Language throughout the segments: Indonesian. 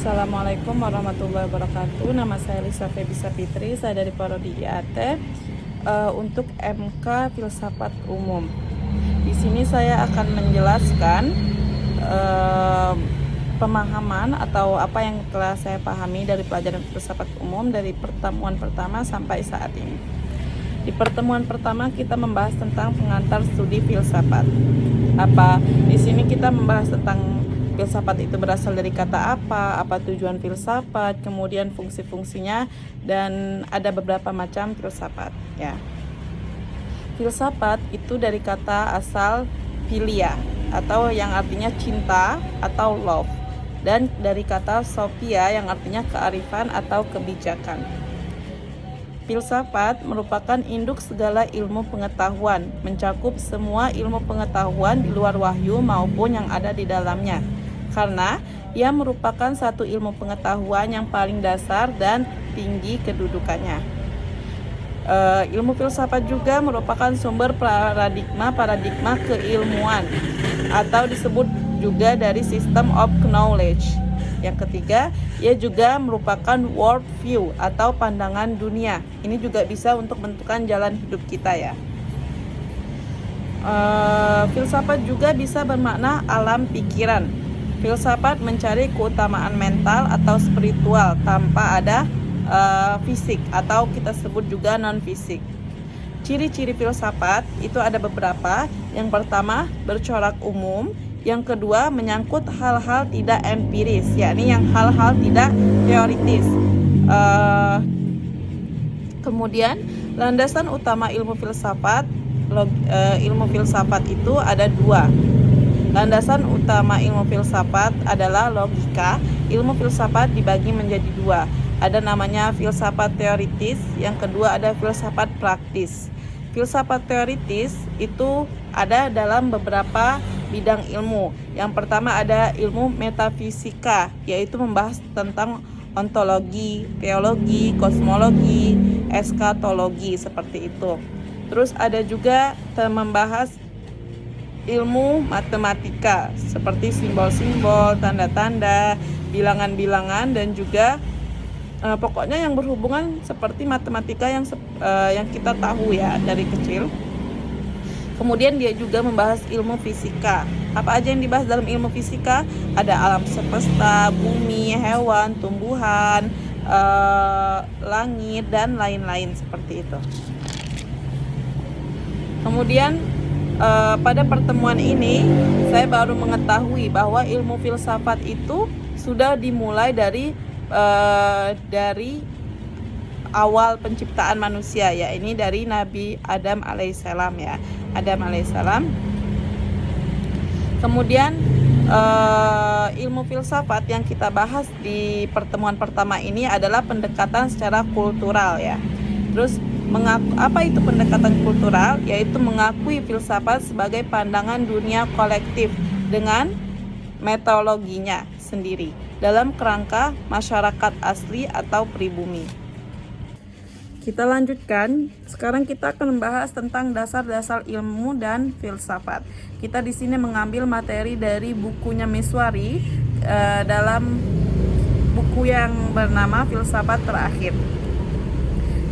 Assalamualaikum warahmatullahi wabarakatuh. Nama saya Lisa Febisa Fitri, saya dari Prodi IAT untuk MK Filsafat Umum. Di sini saya akan menjelaskan pemahaman atau apa yang telah saya pahami dari pelajaran filsafat umum dari pertemuan pertama sampai saat ini. Di pertemuan pertama kita membahas tentang pengantar studi filsafat. Di sini kita membahas tentang filsafat itu berasal dari kata apa tujuan filsafat, kemudian fungsi-fungsinya, dan ada beberapa macam filsafat ya. Filsafat itu dari kata asal philia atau yang artinya cinta atau love, dan dari kata sophia yang artinya kearifan atau kebijakan. Filsafat merupakan induk segala ilmu pengetahuan, mencakup semua ilmu pengetahuan di luar wahyu maupun yang ada di dalamnya, karena ia merupakan satu ilmu pengetahuan yang paling dasar dan tinggi kedudukannya. Ilmu filsafat juga merupakan sumber paradigma keilmuan, atau disebut juga dari system of knowledge. Yang ketiga, ia juga merupakan world view atau pandangan dunia. Ini juga bisa untuk menentukan jalan hidup kita ya. Filsafat juga bisa bermakna alam pikiran. Filsafat mencari keutamaan mental atau spiritual tanpa ada fisik, atau kita sebut juga non-fisik. Ciri-ciri filsafat itu ada beberapa. Yang pertama, bercorak umum. Yang kedua, menyangkut hal-hal tidak empiris, yakni yang hal-hal tidak teoritis. Kemudian, landasan utama ilmu filsafat itu ada dua. Landasan utama ilmu filsafat adalah logika. Ilmu filsafat dibagi menjadi dua. Ada namanya filsafat teoritis, yang kedua ada filsafat praktis. Filsafat teoritis itu ada dalam beberapa bidang ilmu. Yang pertama ada ilmu metafisika, yaitu membahas tentang ontologi, teologi, kosmologi, eskatologi, seperti itu. Terus ada juga membahas ilmu matematika, seperti simbol-simbol, tanda-tanda, bilangan-bilangan, dan juga pokoknya yang berhubungan seperti matematika yang kita tahu ya dari kecil. Kemudian dia juga membahas ilmu fisika. Apa aja yang dibahas dalam ilmu fisika? Ada alam semesta, bumi, hewan, tumbuhan, langit, dan lain-lain seperti itu. Kemudian pada pertemuan ini saya baru mengetahui bahwa ilmu filsafat itu sudah dimulai dari awal penciptaan manusia ya, ini dari Nabi Adam alaihissalam ya, Adam alaihissalam. Kemudian ilmu filsafat yang kita bahas di pertemuan pertama ini adalah pendekatan secara kultural ya. Terus apa itu pendekatan kultural? Yaitu mengakui filsafat sebagai pandangan dunia kolektif dengan metodologinya sendiri dalam kerangka masyarakat asli atau pribumi. Kita lanjutkan. Sekarang kita akan membahas tentang dasar-dasar ilmu dan filsafat. Kita di sini mengambil materi dari bukunya Mishwari dalam buku yang bernama Filsafat Terakhir.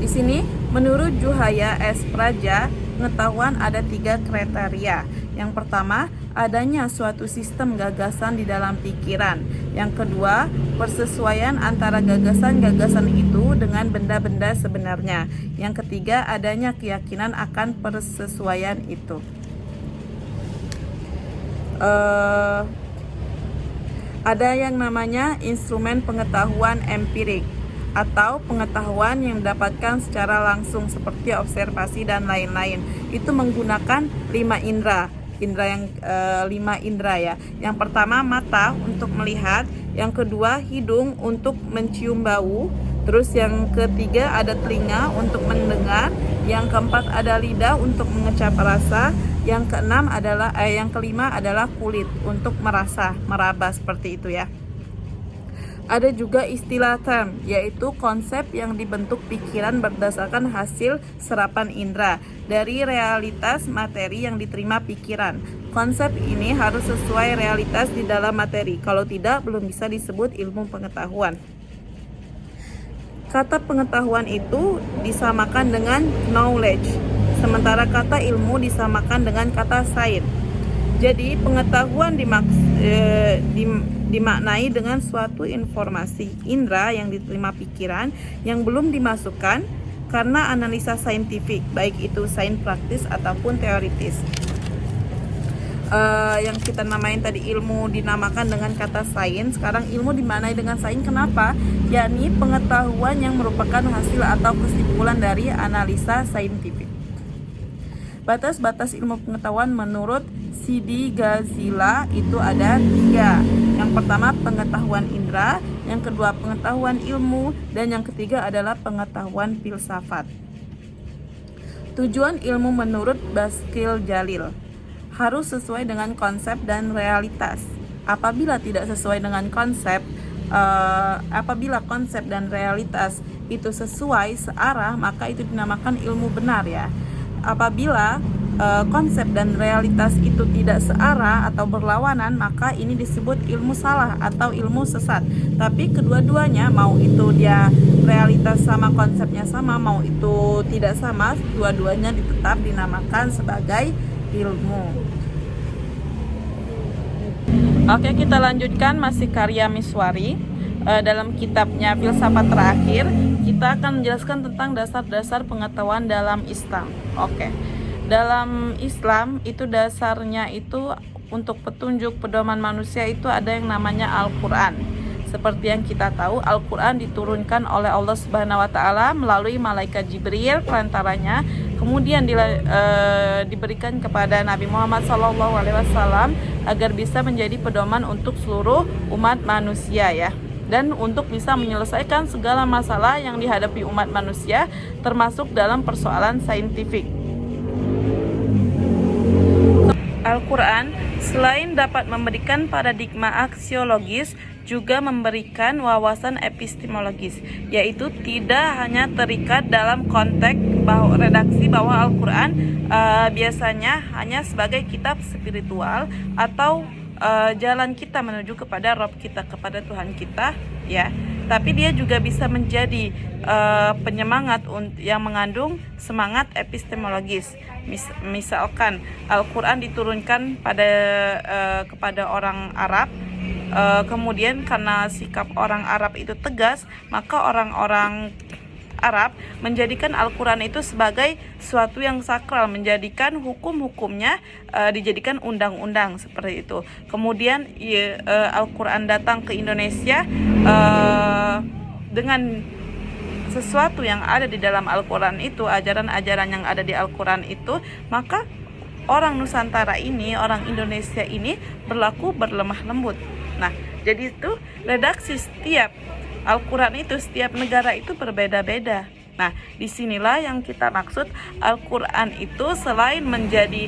Di sini, menurut Juhaya S. Praja, pengetahuan ada 3 kriteria. Yang pertama, adanya suatu sistem gagasan di dalam pikiran. Yang kedua, persesuaian antara gagasan-gagasan itu dengan benda-benda sebenarnya. Yang ketiga, adanya keyakinan akan persesuaian itu. Ada yang namanya instrumen pengetahuan empirik, atau pengetahuan yang didapatkan secara langsung seperti observasi dan lain-lain. Itu menggunakan 5 indera yang 5 indera ya. Yang pertama mata untuk melihat, yang kedua hidung untuk mencium bau, terus yang ketiga ada telinga untuk mendengar, yang keempat ada lidah untuk mengecap rasa, yang kelima adalah kulit untuk meraba seperti itu ya. Ada juga istilah term, yaitu konsep yang dibentuk pikiran berdasarkan hasil serapan indera dari realitas materi yang diterima pikiran. Konsep ini harus sesuai realitas di dalam materi. Kalau tidak, belum bisa disebut ilmu pengetahuan. Kata pengetahuan itu disamakan dengan knowledge, sementara kata ilmu disamakan dengan kata science. Jadi pengetahuan dimaknai dengan suatu informasi indera yang diterima pikiran yang belum dimasukkan karena analisa saintifik, baik itu sains praktis ataupun teoritis. Yang kita namain tadi ilmu dinamakan dengan kata sains, sekarang ilmu dimaknai dengan sains. Kenapa? Yakni pengetahuan yang merupakan hasil atau kesimpulan dari analisa saintifik. Batas-batas ilmu pengetahuan menurut Sidi Ghazali itu ada 3. Yang pertama pengetahuan indera, yang kedua pengetahuan ilmu, dan yang ketiga adalah pengetahuan filsafat. Tujuan ilmu menurut Baskil Jalil harus sesuai dengan konsep dan realitas. Apabila tidak sesuai dengan konsep, apabila konsep dan realitas itu sesuai searah, maka itu dinamakan ilmu benar ya. Apabila konsep dan realitas itu tidak searah atau berlawanan, maka ini disebut ilmu salah atau ilmu sesat. Tapi kedua-duanya, mau itu dia realitas sama konsepnya sama, mau itu tidak sama, dua-duanya tetap dinamakan sebagai ilmu. Oke, kita lanjutkan, masih karya Miswari. Dalam kitabnya Filsafat Terakhir, kita akan menjelaskan tentang dasar-dasar pengetahuan dalam Islam. Oke. Dalam Islam itu dasarnya itu untuk petunjuk pedoman manusia itu ada yang namanya Al-Qur'an. Seperti yang kita tahu, Al-Qur'an diturunkan oleh Allah Subhanahu wa taala melalui malaikat Jibril perantaranya, kemudian diberikan kepada Nabi Muhammad SAW agar bisa menjadi pedoman untuk seluruh umat manusia ya. Dan untuk bisa menyelesaikan segala masalah yang dihadapi umat manusia, termasuk dalam persoalan saintifik. Al-Quran selain dapat memberikan paradigma aksiologis, juga memberikan wawasan epistemologis, yaitu tidak hanya terikat dalam konteks redaksi bahwa Al-Quran biasanya hanya sebagai kitab spiritual atau jalan kita menuju kepada Rabb kita, kepada Tuhan kita ya. Tapi dia juga bisa menjadi penyemangat yang mengandung semangat epistemologis. Misalkan Al-Quran diturunkan kepada orang Arab, kemudian karena sikap orang Arab itu tegas, maka orang-orang Arab menjadikan Al-Quran itu sebagai suatu yang sakral, menjadikan hukum-hukumnya dijadikan undang-undang seperti itu. Kemudian Al-Quran datang ke Indonesia dengan sesuatu yang ada di dalam Al-Quran itu, ajaran-ajaran yang ada di Al-Quran itu, maka orang Nusantara ini, orang Indonesia ini berlaku berlemah lembut. Nah, jadi itu redaksi setiap Al-Quran itu, setiap negara itu berbeda-beda. Nah, disinilah yang kita maksud Al-Quran itu selain menjadi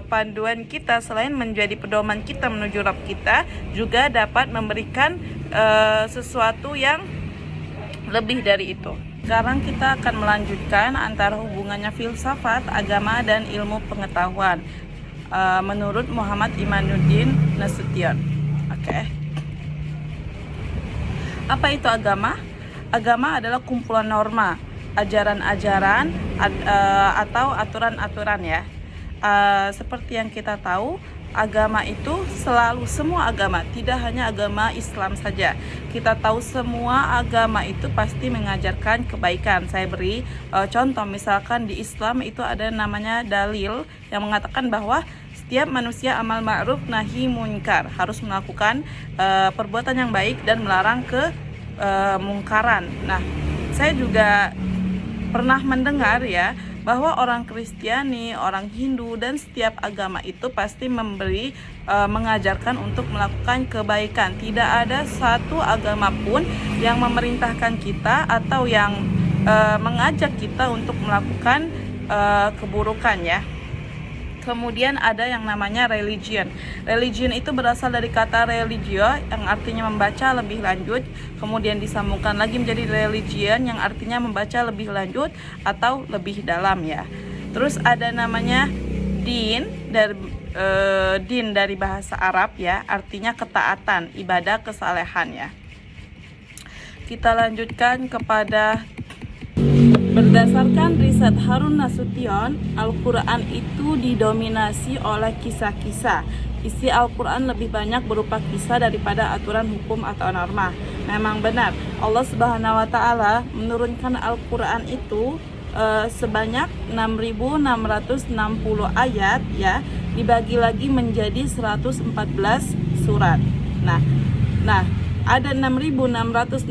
panduan kita, selain menjadi pedoman kita menuju Rabb kita, juga dapat memberikan sesuatu yang lebih dari itu. Sekarang kita akan melanjutkan antara hubungannya filsafat, agama, dan ilmu pengetahuan menurut Muhammad Imanuddin Nasution. Oke. Apa itu agama? Agama adalah kumpulan norma, ajaran-ajaran atau aturan-aturan ya. Seperti yang kita tahu, agama itu selalu, semua agama, tidak hanya agama Islam saja. Kita tahu semua agama itu pasti mengajarkan kebaikan. Saya beri contoh, misalkan di Islam itu ada namanya dalil yang mengatakan bahwa setiap manusia amal ma'ruf nahi munkar, harus melakukan perbuatan yang baik dan melarang mungkaran. Nah, saya juga pernah mendengar ya bahwa orang Kristiani, orang Hindu, dan setiap agama itu pasti mengajarkan untuk melakukan kebaikan. Tidak ada satu agama pun yang memerintahkan kita atau yang mengajak kita untuk melakukan keburukan ya. Kemudian ada yang namanya religion. Religion itu berasal dari kata religio yang artinya membaca lebih lanjut, kemudian disambungkan lagi menjadi religion yang artinya membaca lebih lanjut atau lebih dalam ya. Terus ada namanya din dari bahasa Arab ya, artinya ketaatan, ibadah, kesalehan ya. Kita lanjutkan kepada berdasarkan riset Harun Nasution, Al-Quran itu didominasi oleh kisah-kisah. Isi Al-Quran lebih banyak berupa kisah daripada aturan hukum atau norma. Memang benar, Allah Subhanahu wa Ta'ala menurunkan Al-Quran itu sebanyak 6.660 ayat ya, dibagi lagi menjadi 114 surat. Nah, ada 6.666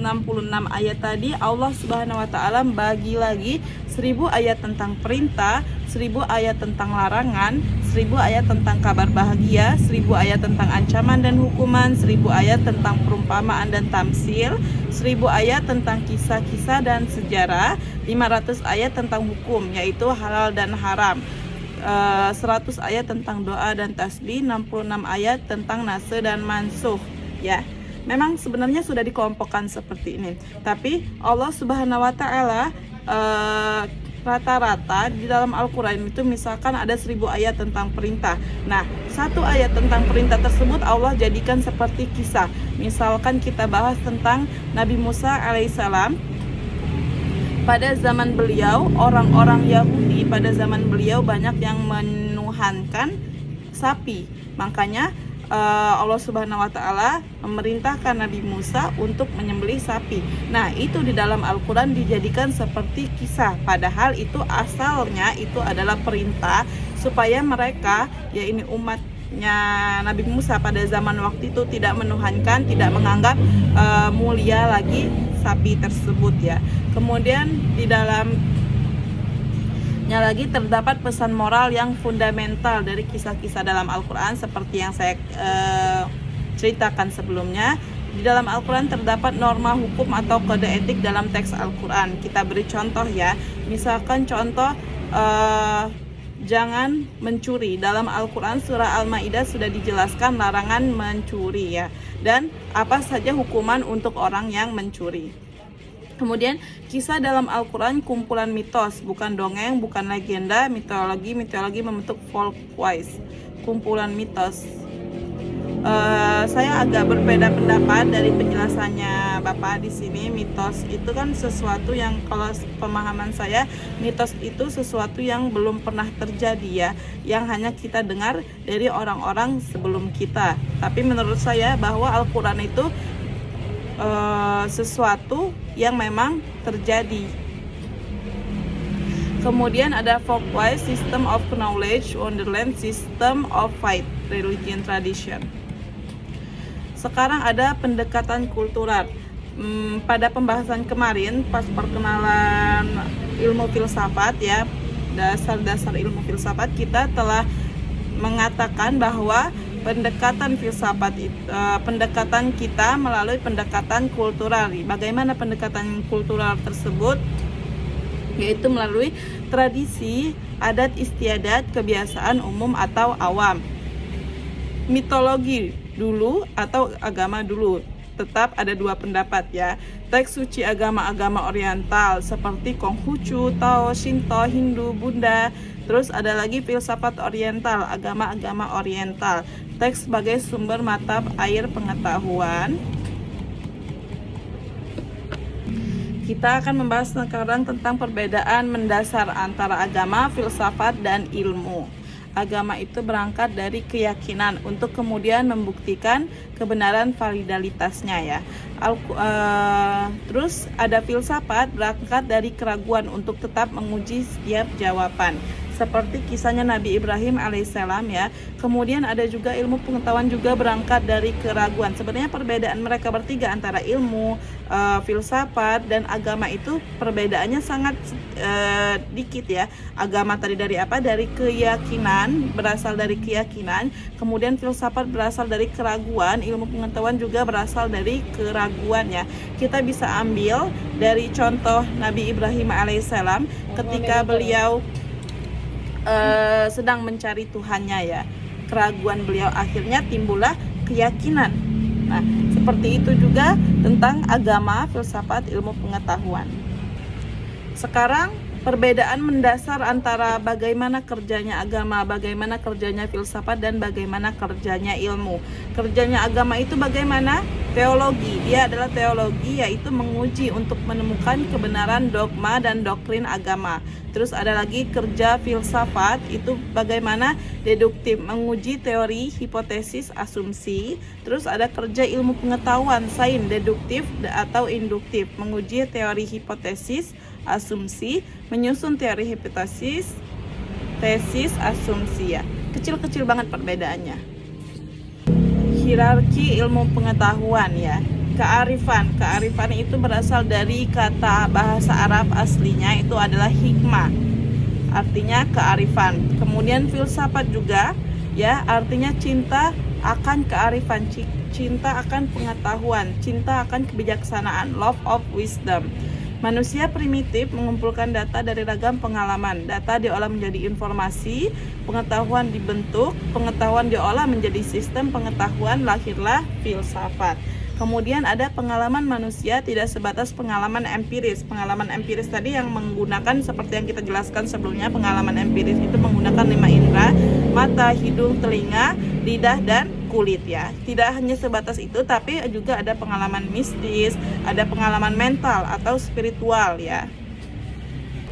ayat tadi Allah Subhanahu wa Ta'ala bagi lagi 1.000 ayat tentang perintah, 1.000 ayat tentang larangan, 1.000 ayat tentang kabar bahagia, 1.000 ayat tentang ancaman dan hukuman, 1.000 ayat tentang perumpamaan dan tamsil, 1.000 ayat tentang kisah-kisah dan sejarah, 500 ayat tentang hukum yaitu halal dan haram, 100 ayat tentang doa dan tasbih, 66 ayat tentang nase dan mansuh ya. Memang sebenarnya sudah dikelompokkan seperti ini, tapi Allah Subhanahu wa Ta'ala rata-rata di dalam Al-Quran itu misalkan ada 1.000 ayat tentang perintah. Nah, satu ayat tentang perintah tersebut Allah jadikan seperti kisah. Misalkan kita bahas tentang Nabi Musa alaihissalam. Pada zaman beliau, orang-orang Yahudi pada zaman beliau banyak yang menuhankan sapi. Makanya Allah Subhanahu wa Ta'ala memerintahkan Nabi Musa untuk menyembelih sapi. Nah, itu di dalam Al-Quran dijadikan seperti kisah, padahal itu asalnya itu adalah perintah supaya mereka, ya ini umatnya Nabi Musa pada zaman waktu itu tidak menuhankan, tidak menganggap mulia lagi sapi tersebut ya. Kemudian di dalamnya lagi terdapat pesan moral yang fundamental dari kisah-kisah dalam Al-Quran seperti yang saya ceritakan sebelumnya. Di dalam Al-Quran terdapat norma hukum atau kode etik dalam teks Al-Quran. Kita beri contoh ya. Misalkan contoh jangan mencuri. Dalam Al-Quran surah Al-Maidah sudah dijelaskan larangan mencuri ya. Dan apa saja hukuman untuk orang yang mencuri. Kemudian kisah dalam Al-Quran kumpulan mitos, bukan dongeng, bukan legenda, mitologi membentuk folkwise, kumpulan mitos. Saya agak berbeda pendapat dari penjelasannya Bapak di sini. Mitos itu kan sesuatu yang, kalau pemahaman saya, mitos itu sesuatu yang belum pernah terjadi ya, yang hanya kita dengar dari orang-orang sebelum kita. Tapi menurut saya bahwa Al-Quran itu sesuatu yang memang terjadi. Kemudian ada folkwise, system of knowledge, wonderland, system of faith, religion, tradition. Sekarang ada pendekatan kultural. Pada pembahasan kemarin pas perkenalan ilmu filsafat ya, dasar-dasar ilmu filsafat, kita telah mengatakan bahwa pendekatan filsafat pendekatan kita melalui pendekatan kultural. Bagaimana pendekatan kultural tersebut? Yaitu melalui tradisi, adat istiadat, kebiasaan umum atau awam. Mitologi dulu atau agama dulu. Tetap ada dua pendapat ya. Teks suci agama-agama oriental seperti Konghucu, Tao, Shinto, Hindu, Buddha. Terus ada lagi filsafat oriental, agama-agama oriental. Teks sebagai sumber mata air pengetahuan. Kita akan membahas sekarang tentang perbedaan mendasar antara agama, filsafat, dan ilmu. Agama itu berangkat dari keyakinan untuk kemudian membuktikan kebenaran validalitasnya ya. Terus ada filsafat berangkat dari keraguan untuk tetap menguji setiap jawaban. Seperti kisahnya Nabi Ibrahim alaihissalam ya. Kemudian ada juga ilmu pengetahuan juga berangkat dari keraguan. Sebenarnya perbedaan mereka bertiga antara ilmu, filsafat, dan agama itu perbedaannya sangat dikit ya. Agama tadi dari apa? Dari keyakinan, berasal dari keyakinan. Kemudian filsafat berasal dari keraguan. Ilmu pengetahuan juga berasal dari keraguan ya. Kita bisa ambil dari contoh Nabi Ibrahim alaihissalam ketika beliau sedang mencari Tuhannya ya. Keraguan beliau akhirnya timbullah keyakinan. Nah, seperti itu juga tentang agama, filsafat, ilmu pengetahuan. Sekarang perbedaan mendasar antara bagaimana kerjanya agama, bagaimana kerjanya filsafat, dan bagaimana kerjanya ilmu. Kerjanya agama itu bagaimana? Teologi. Dia adalah teologi, yaitu menguji untuk menemukan kebenaran dogma dan doktrin agama. Terus ada lagi kerja filsafat, itu bagaimana? Deduktif, menguji teori, hipotesis, asumsi. Terus ada kerja ilmu pengetahuan, sains, deduktif atau induktif, menguji teori, hipotesis, asumsi, menyusun teori hipotesis, tesis, asumsi ya. Kecil-kecil banget perbedaannya. Hierarki ilmu pengetahuan ya. Kearifan. Kearifan itu berasal dari kata bahasa Arab aslinya itu adalah hikmah. Artinya kearifan. Kemudian filsafat juga ya, artinya cinta akan kearifan, cinta akan pengetahuan, cinta akan kebijaksanaan, love of wisdom. Manusia primitif mengumpulkan data dari ragam pengalaman. Data diolah menjadi informasi, pengetahuan dibentuk, pengetahuan diolah menjadi sistem pengetahuan, lahirlah filsafat. Kemudian ada pengalaman manusia tidak sebatas pengalaman empiris. Pengalaman empiris tadi yang menggunakan seperti yang kita jelaskan sebelumnya, pengalaman empiris itu menggunakan 5 indera, mata, hidung, telinga, lidah, dan kulit ya. Tidak hanya sebatas itu, tapi juga ada pengalaman mistis, ada pengalaman mental atau spiritual ya.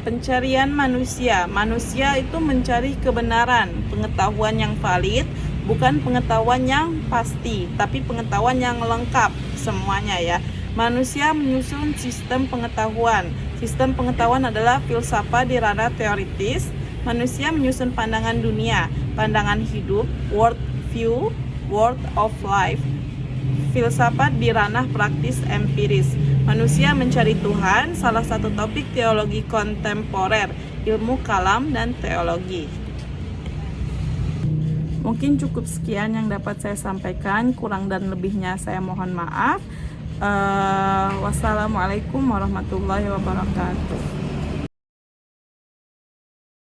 Pencarian manusia. Manusia itu mencari kebenaran, pengetahuan yang valid, bukan pengetahuan yang pasti, tapi pengetahuan yang lengkap semuanya ya. Manusia menyusun sistem pengetahuan. Sistem pengetahuan adalah filsafat di ranah teoritis. Manusia menyusun pandangan dunia, pandangan hidup, world view, world of life. Filsafat di ranah praktis empiris. Manusia mencari Tuhan, salah satu topik teologi kontemporer, ilmu kalam dan teologi. Mungkin cukup sekian yang dapat saya sampaikan, kurang dan lebihnya saya mohon maaf. Wassalamualaikum warahmatullahi wabarakatuh.